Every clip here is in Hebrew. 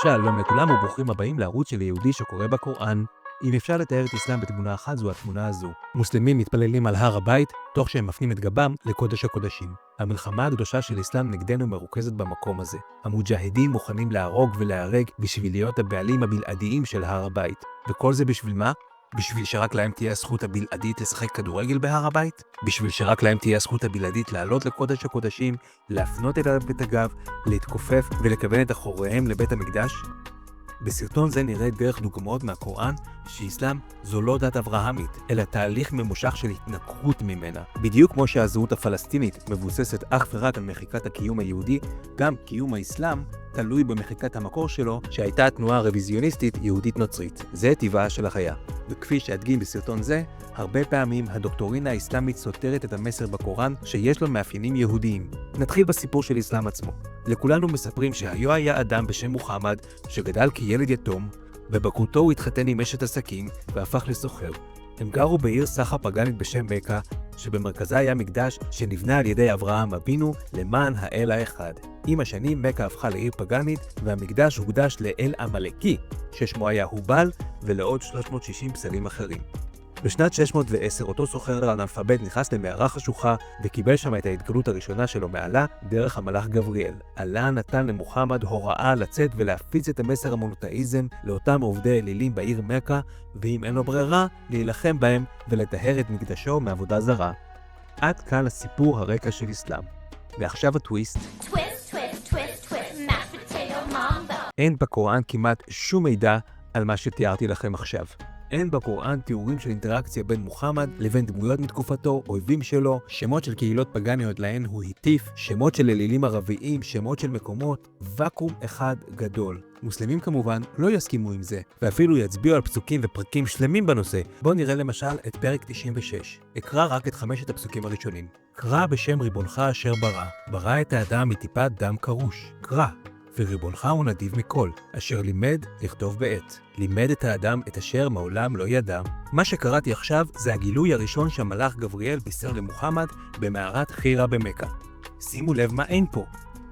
שלום לכולם וברוכים הבאים לערוץ של יהודי שקורא בקוראן. אם אפשר לתאר את אסלאם בתמונה אחת, זו התמונה הזו. מוסלמים מתפללים על הר הבית, תוך שהם מפנים את גבם לקודש הקודשים. המלחמה הקדושה של אסלאם נגדנו מרוכזת במקום הזה. המוג'הידים מוכנים להרוג ולהרג בשביל להיות הבעלים הבלעדיים של הר הבית. וכל זה בשביל מה? בשביל שרק להם תהיה הזכות הבלעדית לשחק כדורגל בהר הבית? בשביל שרק להם תהיה הזכות הבלעדית לעלות לקודש הקודשים, להפנות אליו את הגב, להתכופף ולכוון את אחוריהם לבית המקדש? בסרטון זה נראה דרך דוגמאות מהקוראן שאסלאם זו לא דת אברהמית, אלא תהליך ממושך של התנכרות ממנה. בדיוק כמו שהזהות הפלסטינית מבוססת אך ורק על מחיקת הקיום היהודי, גם קיום האסלאם תלוי במחיקת המקור שלו, שהייתה התנועה הרוויזיוניסטית יהודית נוצרית. זה טבעה של החיה. וכפי שאדגים בסרטון זה, הרבה פעמים הדוקטורינה האסלאמית סותרת את המסר בקוראן שיש לו מאפיינים יהודיים. נתחיל בסיפור של אסלאם עצמו. לכולנו מספרים היה אדם בשם מוחמד שגדל כילד יתום, ובקרותו הוא התחתן עם אשת עסקים והפך לסוחר. הם גרו בעיר סחר פגנית בשם מכה, שבמרכזה היה מקדש שנבנה על ידי אברהם אבינו למען האל האחד. עם השנים מכה הפכה לעיר פגנית והמקדש הוקדש לאל עמלקי, ששמו היה הובל, ולעוד 360 פסלים אחרים. בשנת 610 אותו סוחר אנאלפבית נכנס למערה חשוכה וקיבל שם את ההתגלות הראשונה שלו מעלה דרך המלאך גבריאל. אללה נתן למוחמד הוראה לצאת ולהפיץ את המסר המונותאיזם לאותם עובדי אלילים בעיר מכה, ואם אין לו ברירה, להילחם בהם ולטהר את מקדשו מעבודה זרה. עד כאן הסיפור הרקע של אסלאם. ועכשיו הטוויסט. אין בקוראן כמעט שום מידע על מה שתיארתי לכם עכשיו. אין בקוראן תיאורים של אינטראקציה בין מוחמד לבין דמויות מתקופתו, אויבים שלו, שמות של קהילות פגניות להן הוא הטיף, שמות של אלילים ערביים, שמות של מקומות, וקום אחד גדול. מוסלמים כמובן לא יסכימו עם זה, ואפילו יצביעו על פסוקים ופרקים שלמים בנושא. בואו נראה למשל את פרק 96. אקרא רק את 5 הפסוקים הראשונים. קרא בשם ריבונך אשר ברא את האדם מטיפת דם קרוש. קרא. וריבונך הוא נדיב מכל, אשר לימד לכתוב בעט. לימד את האדם את אשר מעולם לא ידע. מה שקראתי עכשיו זה הגילוי הראשון שהמלאך גבריאל בישר למוחמד במערת חירה במכה. שימו לב מה אין פה.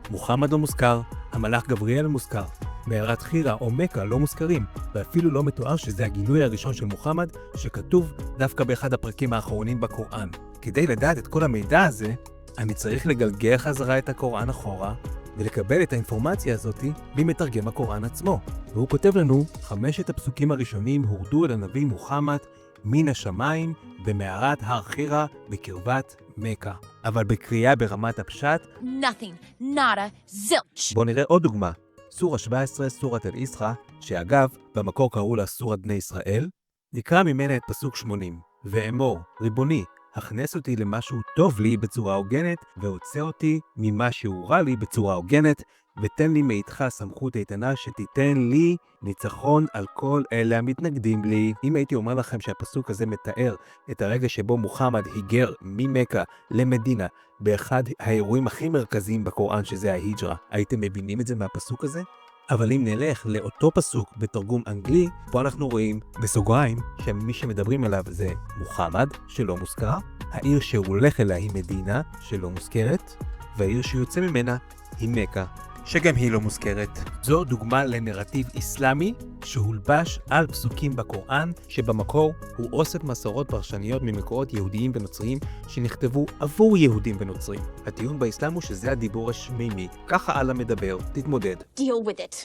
מוחמד לא מוזכר, המלאך גבריאל מוזכר. מערת חירה או מכה לא מוזכרים, ואפילו לא מתואר שזה הגילוי הראשון של מוחמד שכתוב דווקא באחד הפרקים האחרונים בקוראן. כדי לדעת את כל המידע הזה, אני צריך לגלגל חזרה את הקוראן אחורה, ולקבל את האינפורמציה הזאת ממתרגם הקוראן עצמו. והוא כותב לנו, 5 הפסוקים הראשונים הורדו אל הנביא מוחמד מן השמיים במערת הר חירה בקרבת מכה. אבל בקריאה ברמת הפשט, nothing, nada, zilch. בוא נראה עוד דוגמה. סורה 17, סורת אל-איסרה, שאגב, במקור קראו לה סורת בני ישראל, נקרא ממנה את פסוק 80. ואמור, ריבוני, הכנס אותי למשהו טוב לי בצורה הוגנת, והוצא אותי ממה שהוא רע לי בצורה הוגנת, ותן לי מאיתך סמכות איתנה שתיתן לי ניצחון על כל אלה המתנגדים לי. אם הייתי אומר לכם שהפסוק הזה מתאר את הרגע שבו מוחמד היגר ממכה למדינה, באחד האירועים הכי מרכזיים בקוראן שזה ההיג'רה, הייתם מבינים את זה מהפסוק הזה? אבל אם נלך לאותו פסוק בתרגום אנגלי, פה אנחנו רואים בסוגריים שמי שמדברים עליו זה מוחמד, שלא מוזכר, העיר שהוא הולך אליה היא מדינה, שלא מוזכרת, והעיר שיוצא ממנה היא מכה, שגם היא לא מוזכרת. זו דוגמה לנרטיב אסלאמי שהולבש על פסוקים בקוראן, שבמקור הוא אוסף מסורות פרשניות ממקורות יהודיים ונוצריים שנכתבו עבור יהודים ונוצרים. הטיעון באסלאם הוא שזה הדיבור השמימי, ככה אללה מדבר, תתמודד. Deal with it.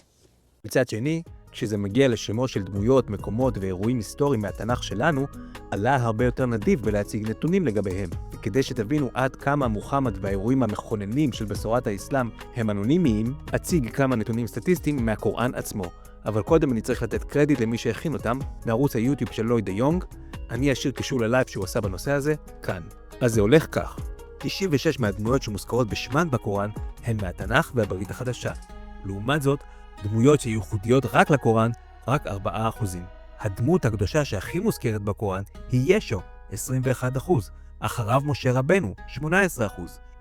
מצד שני, כשזה מגיע לשמות של דמויות, מקומות ואירועים היסטוריים מהתנ"ך שלנו, עלה הרבה יותר נדיב בלהציג נתונים לגביהם. וכדי שתבינו עד כמה מוחמד והאירועים המכוננים של בשורת האסלאם הם אנונימיים, אציג כמה נתונים סטטיסטיים מהקוראן עצמו. אבל קודם אני צריך לתת קרדיט למי שהכין אותם, מערוץ היוטיוב של לואי דה יונג. אני אשאיר קישור ללייב שהוא עשה בנושא הזה, כאן. אז זה הולך כך. 96 מהדמויות שמוזכרות בשמן בקוראן הן מהתנ"ך והברית החדשה. לעומת זאת, דמויות שייחודיות רק לקוראן, רק 4%. הדמות הקדושה שהכי מוזכרת בקוראן היא ישו, 21%. אחריו משה רבנו, 18%.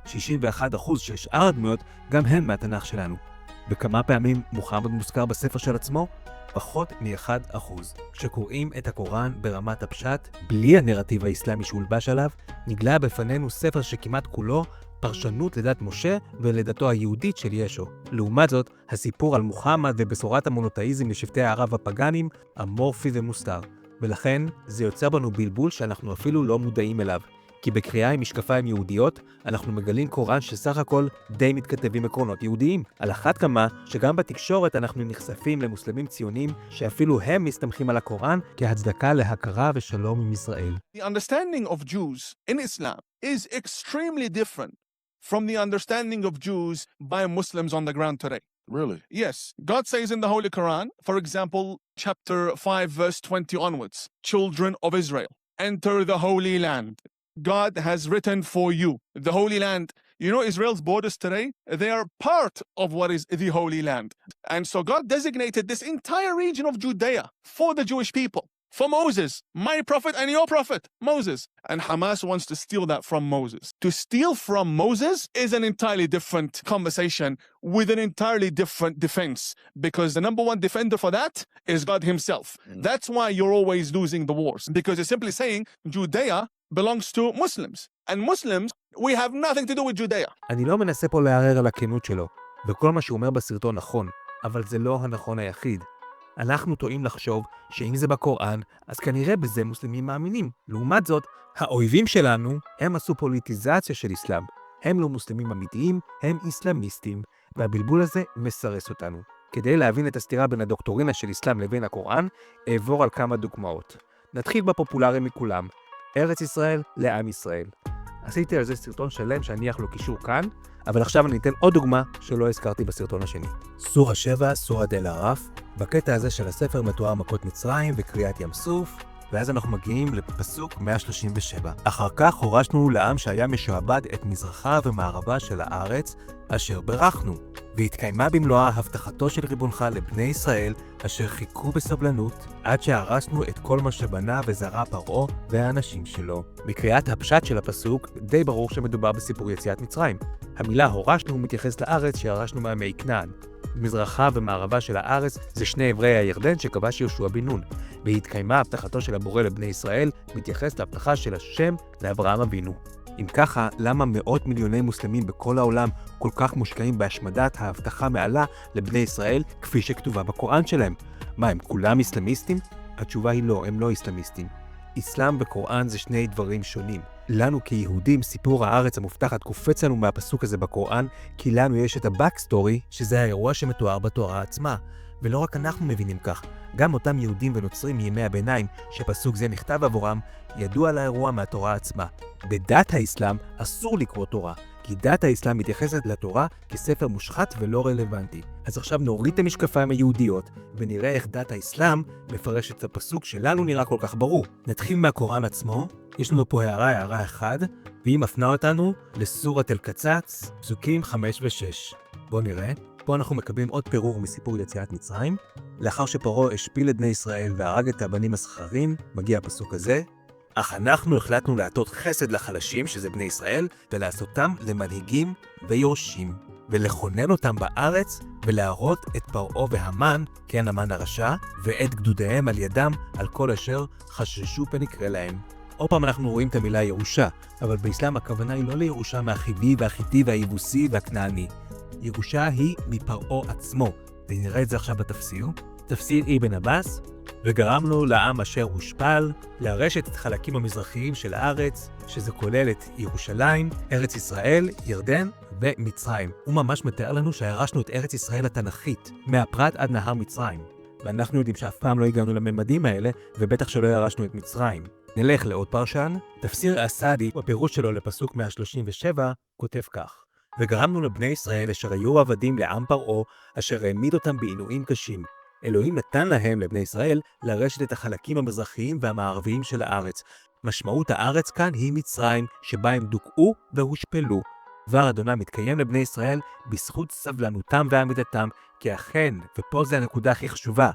61% של שאר הדמויות גם הן מהתנ"ך שלנו. וכמה פעמים מוחמד מוזכר בספר של עצמו? פחות מ1%. כשקוראים את הקוראן ברמת הפשט, בלי הנרטיב האסלאמי שהולבש עליו, נגלה בפנינו ספר שכמעט כולו פרשנות לדת משה ולדתו היהודית של ישו. לעומת זאת, הסיפור על מוחמד ובשורת המונותאיזם לשבטי הערב הפגאנים אמורפי ומוסתר, ולכן זה יוצר בנו בלבול שאנחנו אפילו לא מודעים אליו. כי בקריאה עם משקפיים יהודיות, אנחנו מגלים קוראן שסך הכל די מתכתב עם עקרונות יהודיים. על אחת כמה שגם בתקשורת אנחנו נחשפים למוסלמים ציונים שאפילו הם מסתמכים על הקוראן כהצדקה להכרה ושלום עם ישראל. The understanding of Jews in Islam is extremely different from the understanding of Jews by Muslims on the ground today. Really? Yes. God says in the Holy Quran, for example, chapter 5, verse 20 onwards, children of Israel, enter the Holy Land. God has written for you. The Holy Land, you know Israel's borders today, they are part of what is the Holy Land. And so God designated this entire region of Judea for the Jewish people. For Moses, my prophet and your prophet, Moses. And Hamas wants to steal that from Moses. To steal from Moses is an entirely different conversation with an entirely different defense. Because the number one defender for that is God himself. That's why you're always losing the wars. Because you're simply saying Judea belongs to Muslims. And Muslims, we have nothing to do with Judea. אני לא מנסה פה לערער על הכנות שלו, וכל מה שהוא אומר בסרטון נכון, אבל זה לא הנכון היחיד. אנחנו טועים לחשוב שאם זה בקוראן, אז כנראה בזה מוסלמים מאמינים. לעומת זאת, האויבים שלנו, הם עשו פוליטיזציה של אסלאם. הם לא מוסלמים אמיתיים, הם אסלאמיסטים, והבלבול הזה מסרס אותנו. כדי להבין את הסתירה בין הדוקטורינה של אסלאם לבין הקוראן, אעבור על כמה דוגמאות. נתחיל בפופולרי מכולם, ארץ ישראל לעם ישראל. עשיתי על זה סרטון שלם שאניח לו קישור כאן, אבל עכשיו אני אתן עוד דוגמה שלא הזכרתי בסרטון השני. סורה 7, סורת אל-עראף. בקטע הזה של הספר מתואר מכות מצרים וקריאת ים סוף, ואז אנחנו מגיעים לפסוק 137. אחר כך הורשנו לעם שהיה משועבד את מזרחה ומערבה של הארץ, אשר ברכנו, והתקיימה במלואה הבטחתו של ריבונך לבני ישראל, אשר חיכו בסבלנות, עד שהרסנו את כל מה שבנה וזרע פרעה והאנשים שלו. בקריאת הפשט של הפסוק, די ברור שמדובר בסיפור יציאת מצרים. המילה הורשנו מתייחס לארץ שירשנו מעמי כנען. מזרחה ומערבה של הארץ זה שני עברי הירדן שכבש יהושע בן נון, והתקיימה הבטחתו של הבורא לבני ישראל מתייחס להבטחה של השם לאברהם אבינו. אם ככה, למה מאות מיליוני מוסלמים בכל העולם כל כך מושקעים בהשמדת ההבטחה מעלה לבני ישראל כפי שכתובה בקוראן שלהם? מה, הם כולם אסלאמיסטים? התשובה היא לא, הם לא אסלאמיסטים. אסלאם וקוראן זה שני דברים שונים. לנו כיהודים סיפור הארץ המובטחת קופץ לנו מהפסוק הזה בקוראן, כי לנו יש את הבקסטורי, שזה האירוע שמתואר בתורה עצמה. ולא רק אנחנו מבינים כך, גם אותם יהודים ונוצרים מימי הביניים שפסוק זה נכתב עבורם, ידעו על האירוע מהתורה עצמה. בדת האסלאם אסור לקרוא תורה, כי דת האסלאם מתייחסת לתורה כספר מושחת ולא רלוונטי. אז עכשיו נוריד את המשקפיים היהודיות ונראה איך דת האסלאם מפרשת את הפסוק שלנו נראה כל כך ברור. נתחיל מהקוראן עצמו. יש לנו פה הערה אחד, והיא מפנה אותנו לסורת אל-קצץ, פסוקים 5 ו-6. בואו נראה. פה אנחנו מקבלים עוד פירור מסיפור יציאת מצרים. לאחר שפרעה השפיל את בני ישראל והרג את הבנים הזכרים, מגיע הפסוק הזה. אך אנחנו החלטנו להטות חסד לחלשים, שזה בני ישראל, ולעשותם למנהיגים ויורשים, ולכונן אותם בארץ, ולהראות את פרעה והמן, כן המן הרשע, ואת גדודיהם על ידם, על כל אשר חששו פן יקרה להם. עוד פעם אנחנו רואים את המילה ירושה, אבל באסלאם הכוונה היא לא לירושה מהחיבי והחיתי והיבוסי והכנעני. ירושה היא מפרעה עצמו, ונראה את זה עכשיו בתפסיר. תפסיר אבן עבאס, וגרמנו לעם אשר הושפל, להרשת את חלקים המזרחיים של הארץ, שזה כולל את ירושלים, ארץ ישראל, ירדן ומצרים. הוא ממש מתאר לנו שהרשנו את ארץ ישראל התנ"כית, מהפרת עד נהר מצרים. ואנחנו יודעים שאף פעם לא הגענו לממדים האלה, ובטח שלא ירשנו את מצרים. נלך לעוד פרשן. תפסיר אסדי, בפירוש שלו לפסוק 137, כותב כך: וגרמנו לבני ישראל אשר היו עבדים לעם פרעה, אשר העמיד אותם בעינויים קשים. אלוהים נתן להם, לבני ישראל, לרשת את החלקים המזרחיים והמערביים של הארץ. משמעות הארץ כאן היא מצרים, שבה הם דוכאו והושפלו. דבר אדוני מתקיים לבני ישראל בזכות סבלנותם ועמידתם, כי אכן, ופה זה הנקודה הכי חשובה,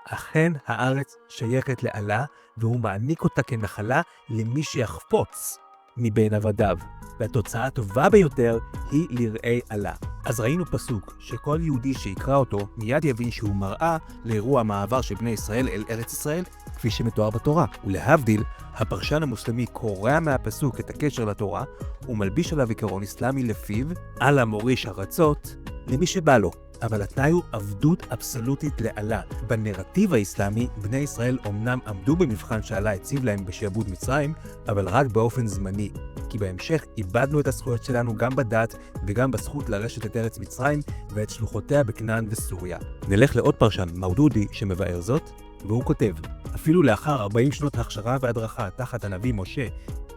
אכן הארץ שייכת לאללה, והוא מעניק אותה כנחלה למי שיחפוץ. מבין עבדיו, והתוצאה הטובה ביותר היא לראה עלה. אז ראינו פסוק שכל יהודי שיקרא אותו מיד יבין שהוא מראה לאירוע המעבר של בני ישראל אל ארץ ישראל, כפי שמתואר בתורה. ולהבדיל, הפרשן המוסלמי קורא מהפסוק את הקשר לתורה, ומלביש עליו עיקרון אסלאמי לפיו, על המוריש ארצות, למי שבא לו. אבל התנאי הוא עבדות אבסולוטית לעלה. בנרטיב האסלאמי, בני ישראל אומנם עמדו במבחן שעלה הציב להם בשעבוד מצרים, אבל רק באופן זמני. כי בהמשך איבדנו את הזכויות שלנו גם בדת וגם בזכות לרשת את ארץ מצרים ואת שלוחותיה בכנען וסוריה. נלך לעוד פרשן, מרדודי, שמבאר זאת, והוא כותב, אפילו לאחר 40 שנות הכשרה והדרכה תחת הנביא משה,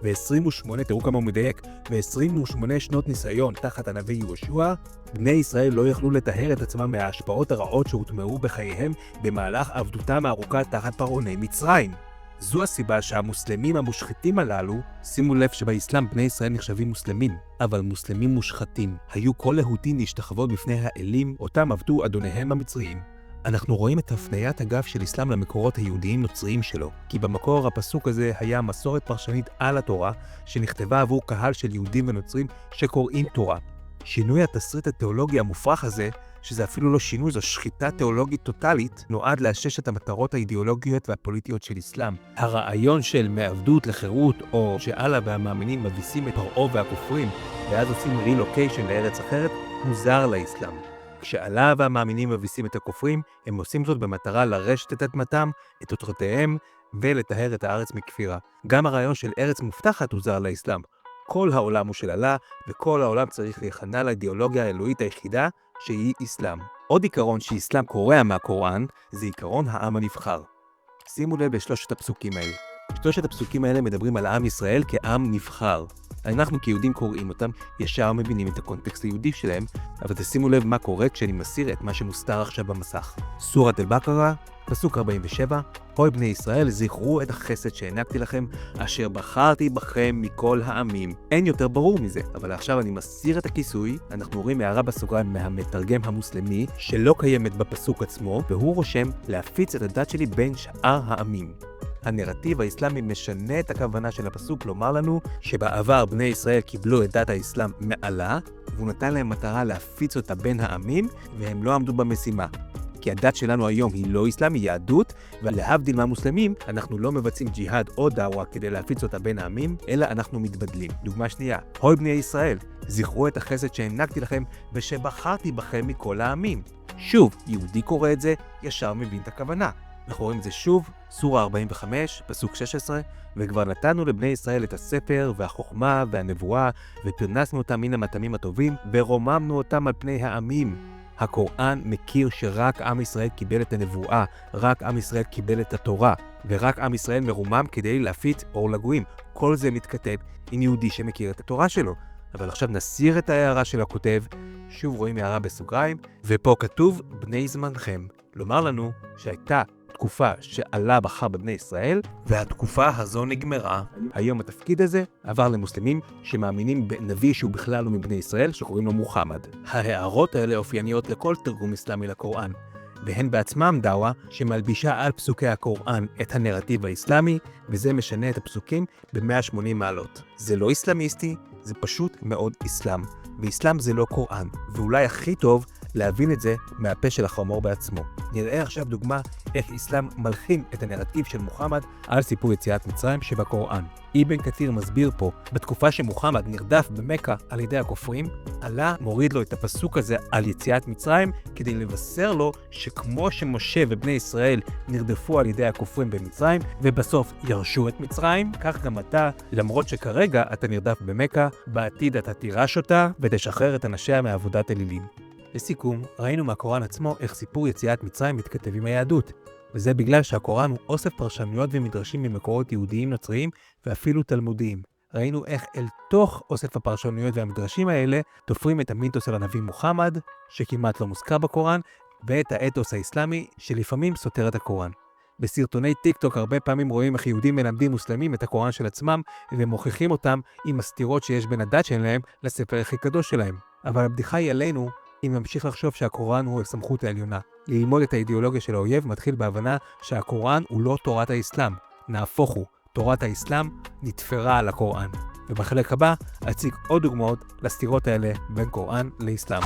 ו-28, תראו כמה הוא מדייק, ו-28 שנות ניסיון תחת הנביא יהושע, בני ישראל לא יכלו לטהר את עצמם מההשפעות הרעות שהוטמעו בחייהם במהלך עבדותם הארוכה תחת פרעוני מצרים. זו הסיבה שהמוסלמים המושחתים הללו, שימו לב שבאסלאם בני ישראל נחשבים מוסלמים, אבל מוסלמים מושחתים, היו כל להוטים להשתחוות בפני האלים, אותם עבדו אדוניהם המצריים. אנחנו רואים את הפניית הגב של אסלאם למקורות היהודיים נוצריים שלו, כי במקור הפסוק הזה היה מסורת פרשנית על התורה, שנכתבה עבור קהל של יהודים ונוצרים שקוראים תורה. שינוי התסריט התיאולוגי המופרך הזה, שזה אפילו לא שינוי, זו שחיטה תיאולוגית טוטלית, נועד לאשש את המטרות האידיאולוגיות והפוליטיות של אסלאם. הרעיון של מעבדות לחירות, או שאללה והמאמינים מביסים את פרעה והכופרים, ואז עושים רילוקיישן לארץ אחרת, מוזר לאסלאם. כשאללה והמאמינים מביסים את הכופרים, הם עושים זאת במטרה לרשת את אדמתם, את אותרותיהם, ולטהר את הארץ מכפירה. גם הרעיון של ארץ מובטחת הוא זר לאסלאם. כל העולם הוא של אללה, וכל העולם צריך להיכנע לאידיאולוגיה האלוהית היחידה, שהיא אסלאם. עוד עיקרון שאסלאם קורא מהקוראן, זה עיקרון העם הנבחר. שימו לב בשלושת הפסוקים האלה. שלושת הפסוקים האלה מדברים על עם ישראל כעם נבחר. אנחנו כיהודים קוראים אותם, ישר מבינים את הקונטקסט היהודי שלהם, אבל תשימו לב מה קורה כשאני מסיר את מה שמוסתר עכשיו במסך. סורת אל-בקרה, פסוק 47, הוי בני ישראל, זכרו את החסד שהענקתי לכם, אשר בחרתי בכם מכל העמים. אין יותר ברור מזה, אבל עכשיו אני מסיר את הכיסוי, אנחנו רואים הערה בסוגריים מהמתרגם המוסלמי, שלא קיימת בפסוק עצמו, והוא רושם להפיץ את הדת שלי בין שאר העמים. הנרטיב האסלאמי משנה את הכוונה של הפסוק לומר לנו שבעבר בני ישראל קיבלו את דת האסלאם מעלה, והוא נתן להם מטרה להפיץ אותה בין העמים, והם לא עמדו במשימה. כי הדת שלנו היום היא לא אסלאם, היא יהדות, ולהבדיל מהמוסלמים, אנחנו לא מבצעים ג'יהאד או דאווה כדי להפיץ אותה בין העמים, אלא אנחנו מתבדלים. דוגמה שנייה, הוי בני ישראל, זכרו את החסד שהענקתי לכם ושבחרתי בכם מכל העמים. שוב, יהודי קורא את זה, ישר מבין את הכוונה. אנחנו רואים את זה שוב, סורה 45, פסוק 16, וכבר נתנו לבני ישראל את הספר והחוכמה והנבואה, ופרנסנו אותם מן המטעמים הטובים, ורוממנו אותם על פני העמים. הקוראן מכיר שרק עם ישראל קיבל את הנבואה, רק עם ישראל קיבל את התורה, ורק עם ישראל מרומם כדי להפיץ אור לגויים. כל זה מתכתב עם יהודי שמכיר את התורה שלו. אבל עכשיו נסיר את ההערה של הכותב, שוב רואים הערה בסוגריים, ופה כתוב בני זמנכם. לומר לנו שהייתה תקופה שאללה בחר בבני ישראל, והתקופה הזו נגמרה. היום התפקיד הזה עבר למוסלמים שמאמינים בנביא שהוא בכלל לא מבני ישראל, שקוראים לו מוחמד. ההערות האלה אופייניות לכל תרגום אסלאמי לקוראן, והן בעצמם דאווה שמלבישה על פסוקי הקוראן את הנרטיב האסלאמי, וזה משנה את הפסוקים ב-180 מעלות. זה לא אסלאמיסטי, זה פשוט מאוד אסלאם. ואסלאם זה לא קוראן, ואולי הכי טוב להבין את זה מהפה של החמור בעצמו. נראה עכשיו דוגמה איך אסלאם מלחין את הנרטיב של מוחמד על סיפור יציאת מצרים שבקוראן. אבן כתיר מסביר פה, בתקופה שמוחמד נרדף במכה על ידי הכופרים, אללה מוריד לו את הפסוק הזה על יציאת מצרים כדי לבשר לו שכמו שמשה ובני ישראל נרדפו על ידי הכופרים במצרים ובסוף ירשו את מצרים, כך גם אתה, למרות שכרגע אתה נרדף במכה, בעתיד אתה תירש אותה ותשחרר את אנשיה מעבודת אלילים. לסיכום, ראינו מהקוראן עצמו איך סיפור יציאת מצרים מתכתב עם היהדות, וזה בגלל שהקוראן הוא אוסף פרשנויות ומדרשים ממקורות יהודיים נוצריים ואפילו תלמודיים. ראינו איך אל תוך אוסף הפרשנויות והמדרשים האלה תופרים את המיתוס של הנביא מוחמד, שכמעט לא מוזכר בקוראן, ואת האתוס האסלאמי שלפעמים סותר את הקוראן. בסרטוני טיק טוק הרבה פעמים רואים איך יהודים מלמדים מוסלמים את הקוראן של עצמם ומוכיחים אותם עם הסתירות שיש בין הדת שלהם לספר הכי קדוש שלהם. אבל הבדיחה היא עלינו אם נמשיך לחשוב שהקוראן הוא הסמכות העליונה. ללמוד את האידיאולוגיה של האויב מתחיל בהבנה שהקוראן הוא לא תורת האסלאם. נהפוך הוא, תורת האסלאם נתפרה על הקוראן. ובחלק הבא אציג עוד דוגמאות לסתירות האלה בין קוראן לאסלאם.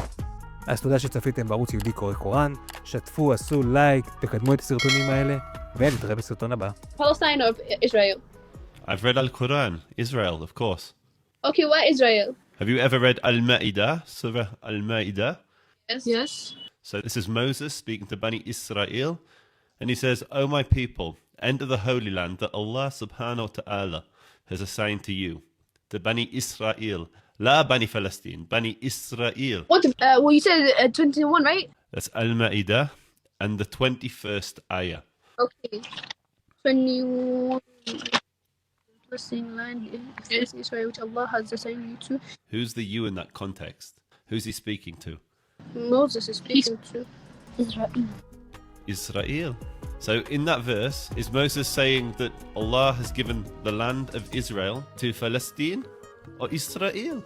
אז תודה שצפיתם בערוץ יהודי קורא קוראן, שתפו, עשו לייק, תקדמו את הסרטונים האלה, ונתראה בסרטון הבא. Palestine or Israel? I've read Al-Quran, Israel, of course. Okay, what Israel? Have you ever read Al-Ma'idah, Surah Al-Ma'idah? Yes. So this is Moses speaking to Bani Israel, and he says, O my people, enter the Holy Land that Allah subhanahu wa ta'ala has assigned to you, the Bani Israel, La Bani Palestine, Bani Israel. What? Well, you said 21, right? That's Al-Ma'idah and the 21st ayah. Okay. 21. Blessing land is Israel, which Allah has assigned you to. Who's the you in that context? Who's he speaking to? Moses is speaking to. Israel. Israel. So in that verse, is Moses saying that Allah has given the land of Israel to Palestine or Israel?